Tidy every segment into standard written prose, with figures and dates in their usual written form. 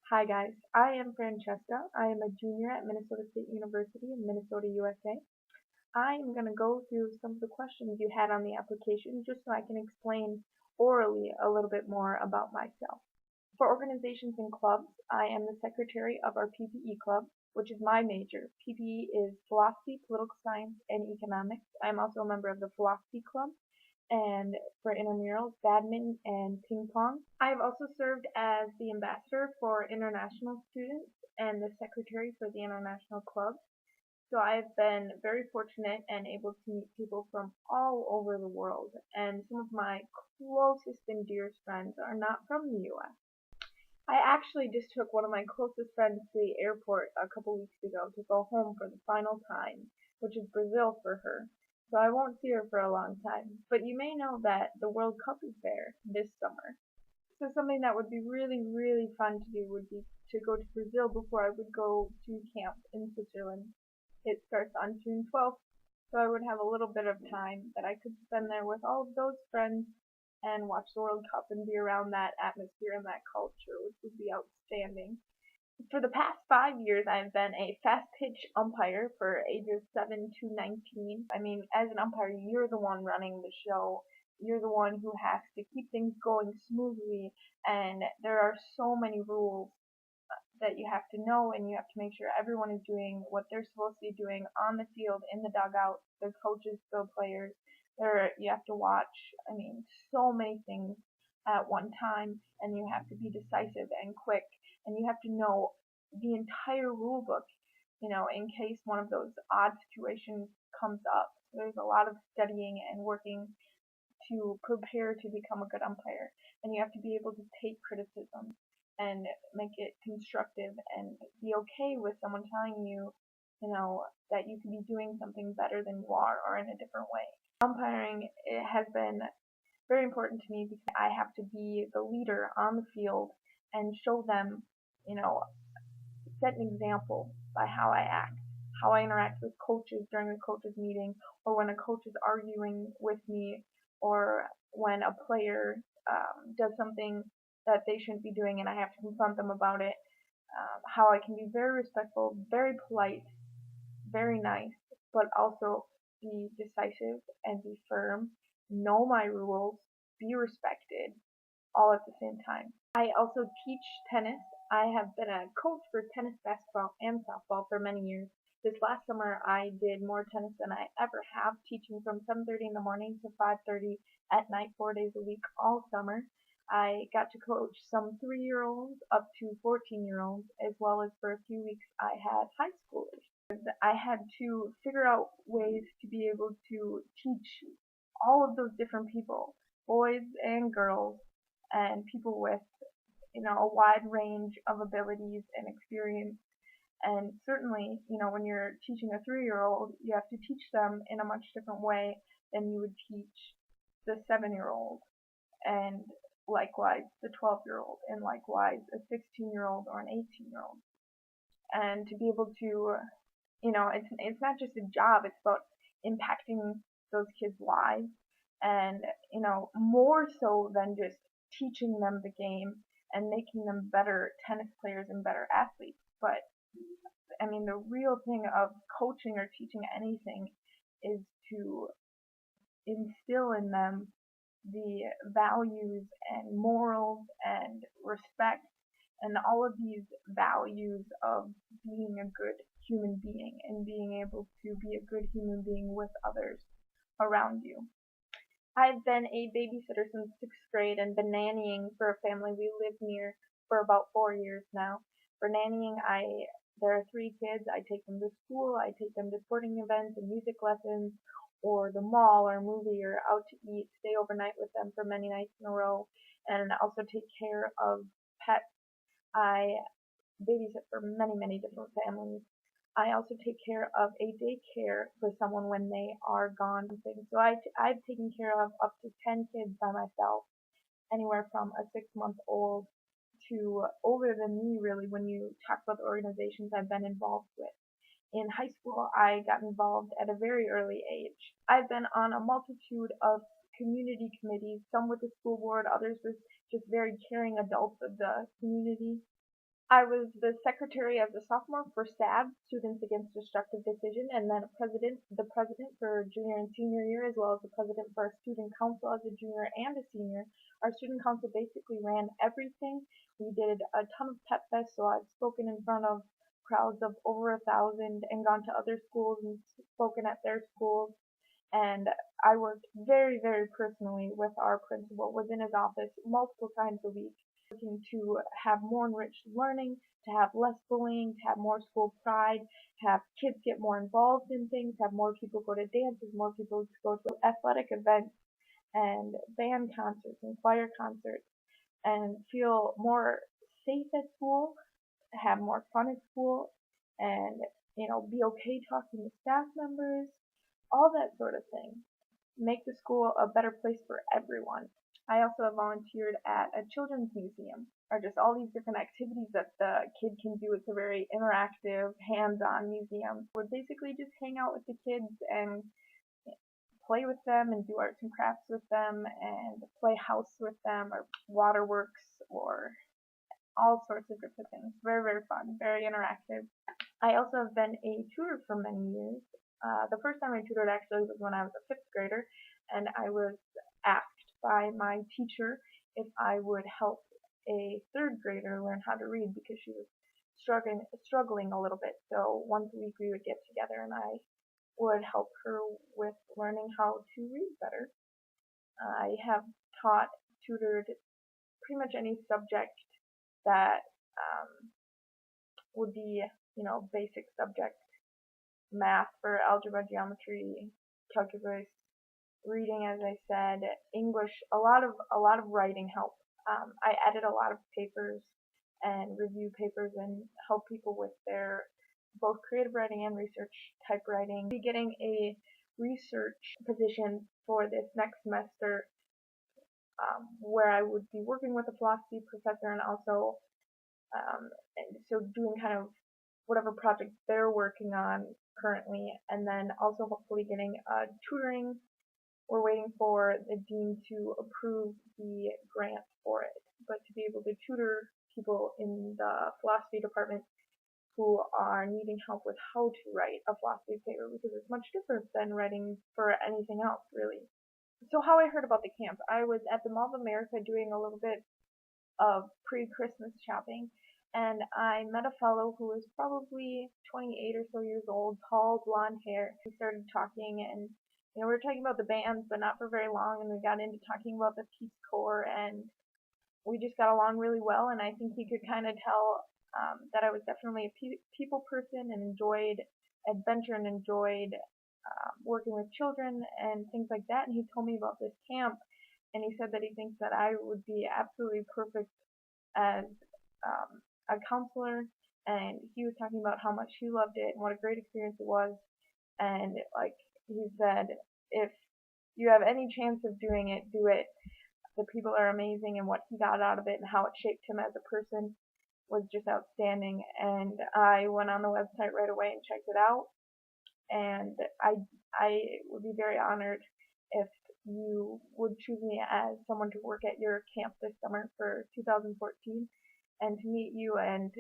Hi guys, I am Francesca. I am a junior at Minnesota State University in Minnesota, USA. I am going to go through some of the questions you had on the application just so I can explain orally a little bit more about myself. For organizations and clubs, I am the secretary of our PPE club, which is my major. PPE is philosophy, political science, and economics. I'm also a member of the philosophy club, and for intramurals, badminton and ping pong. I have also served as the ambassador for international students and the secretary for the international club. So I've been very fortunate and able to meet people from all over the world, and some of my closest and dearest friends are not from the US. I actually just took one of my closest friends to the airport a couple weeks ago to go home for the final time, which is Brazil for her. So I won't see her for a long time. But you may know that the World Cup is there this summer. So something that would be really, really fun to do would be to go to Brazil before I would go to camp in Switzerland. It starts on June 12th, so I would have a little bit of time that I could spend there with all of those friends and watch the World Cup and be around that atmosphere and that culture, which would be outstanding. For the past 5 years, I've been a fast pitch umpire for ages 7 to 19. I mean, as an umpire, you're the one running the show. You're the one who has to keep things going smoothly, and there are so many rules that you have to know, and you have to make sure everyone is doing what they're supposed to be doing on the field, in the dugout, the coaches, the players. You have to watch, I mean, so many things at one time, and you have to be decisive and quick, and you have to know the entire rule book, in case one of those odd situations comes up. There's a lot of studying and working to prepare to become a good umpire, and you have to be able to take criticism and make it constructive and be okay with someone telling you, that you could be doing something better than you are or in a different way. Umpiring, it has been very important to me because I have to be the leader on the field and show them, you know, set an example by how I act, how I interact with coaches during the coaches meeting, or when a coach is arguing with me, or when a player does something that they shouldn't be doing and I have to confront them about it. How I can be very respectful, very polite, very nice, but also be decisive and be firm, know my rules, be respected, all at the same time. I also teach tennis. I have been a coach for tennis, basketball, and softball for many years. This last summer, I did more tennis than I ever have, teaching from 7:30 in the morning to 5:30 at night, 4 days a week, all summer. I got to coach some 3-year-olds up to 14-year-olds, as well as for a few weeks I had high schoolers. I had to figure out ways to be able to teach all of those different people, boys and girls, and people with, a wide range of abilities and experience. And certainly, when you're teaching a 3-year-old, you have to teach them in a much different way than you would teach the 7-year-old, and likewise the 12-year-old, and likewise a 16-year-old or an 18-year-old. And to be able to, it's not just a job, it's about impacting those kids' lives, and, more so than just teaching them the game and making them better tennis players and better athletes. But I mean, the real thing of coaching or teaching anything is to instill in them the values and morals and respect and all of these values of being a good human being and being able to be a good human being with others around you. I've been a babysitter since 6th grade and been nannying for a family we live near for about 4 years now. For nannying, there are 3 kids. I take them to school, I take them to sporting events and music lessons, or the mall or movie or out to eat, stay overnight with them for many nights in a row, and also take care of pets. I babysit for many, many different families. I also take care of a daycare for someone when they are gone. So I've taken care of up to 10 kids by myself, anywhere from a 6-month-old to older than me, really, when you talk about the organizations I've been involved with. In high school, I got involved at a very early age. I've been on a multitude of community committees, some with the school board, others with just very caring adults of the community. I was the secretary as a sophomore for SAD, Students Against Destructive Decision, and then the president for junior and senior year, as well as the president for our student council as a junior and a senior. Our student council basically ran everything. We did a ton of pep fests, so I've spoken in front of crowds of over 1,000 and gone to other schools and spoken at their schools. And I worked very, very personally with our principal, was in his office multiple times a week, working to have more enriched learning, to have less bullying, to have more school pride, to have kids get more involved in things, have more people go to dances, more people go to athletic events and band concerts and choir concerts, and feel more safe at school, have more fun at school, and be okay talking to staff members, all that sort of thing. Make the school a better place for everyone. I also have volunteered at a children's museum, or just all these different activities that the kid can do. It's a very interactive, hands-on museum. We basically just hang out with the kids and play with them and do arts and crafts with them and play house with them or waterworks or all sorts of different things. Very, very fun, very interactive. I also have been a tutor for many years. The first time I tutored actually was when I was a fifth grader, and I was asked by my teacher if I would help a third grader learn how to read because she was struggling a little bit. So once a week we would get together and I would help her with learning how to read better. I have tutored pretty much any subject that would be, basic subject. Math for algebra, geometry, calculus, reading, as I said, English, a lot of writing help. I edit a lot of papers and review papers and help people with their both creative writing and research type writing. I'll be getting a research position for this next semester where I would be working with a philosophy professor and also and so doing kind of whatever project they're working on currently, and then also hopefully getting tutoring. We're waiting for the dean to approve the grant for it, but to be able to tutor people in the philosophy department who are needing help with how to write a philosophy paper, because it's much different than writing for anything else, really. So how I heard about the camp, I was at the Mall of America doing a little bit of pre-Christmas shopping, and I met a fellow who was probably 28 or so years old, tall, blonde hair. We started talking, and we were talking about the bands, but not for very long, and we got into talking about the Peace Corps, and we just got along really well, and I think he could kind of tell that I was definitely a people person and enjoyed adventure and enjoyed working with children and things like that, and he told me about this camp, and he said that he thinks that I would be absolutely perfect as a counselor, and he was talking about how much he loved it and what a great experience it was, and like he said, if you have any chance of doing it, do it. The people are amazing, and what he got out of it and how it shaped him as a person was just outstanding. And I went on the website right away and checked it out, and I would be very honored if you would choose me as someone to work at your camp this summer for 2014, and to meet you and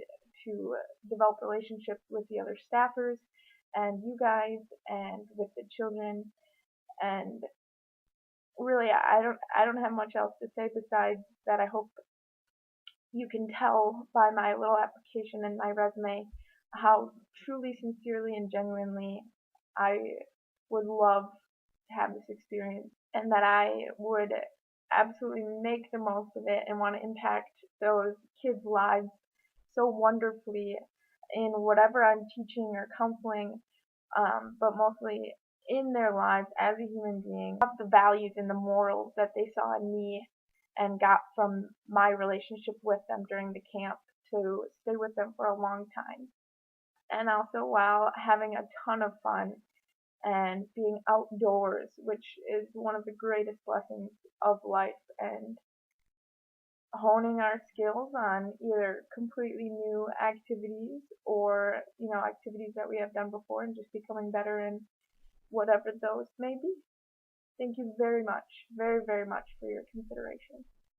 to develop relationships with the other staffers and you guys and with the children. And really, I don't have much else to say besides that I hope you can tell by my little application and my resume how truly, sincerely, and genuinely I would love to have this experience, and that I would absolutely make the most of it and want to impact those kids' lives so wonderfully in whatever I'm teaching or counseling, but mostly in their lives as a human being, of the values and the morals that they saw in me and got from my relationship with them during the camp to stay with them for a long time. And also while having a ton of fun and being outdoors, which is one of the greatest blessings of life, and honing our skills on either completely new activities or, activities that we have done before and just becoming better in whatever those may be. Thank you very much, very, very much for your consideration.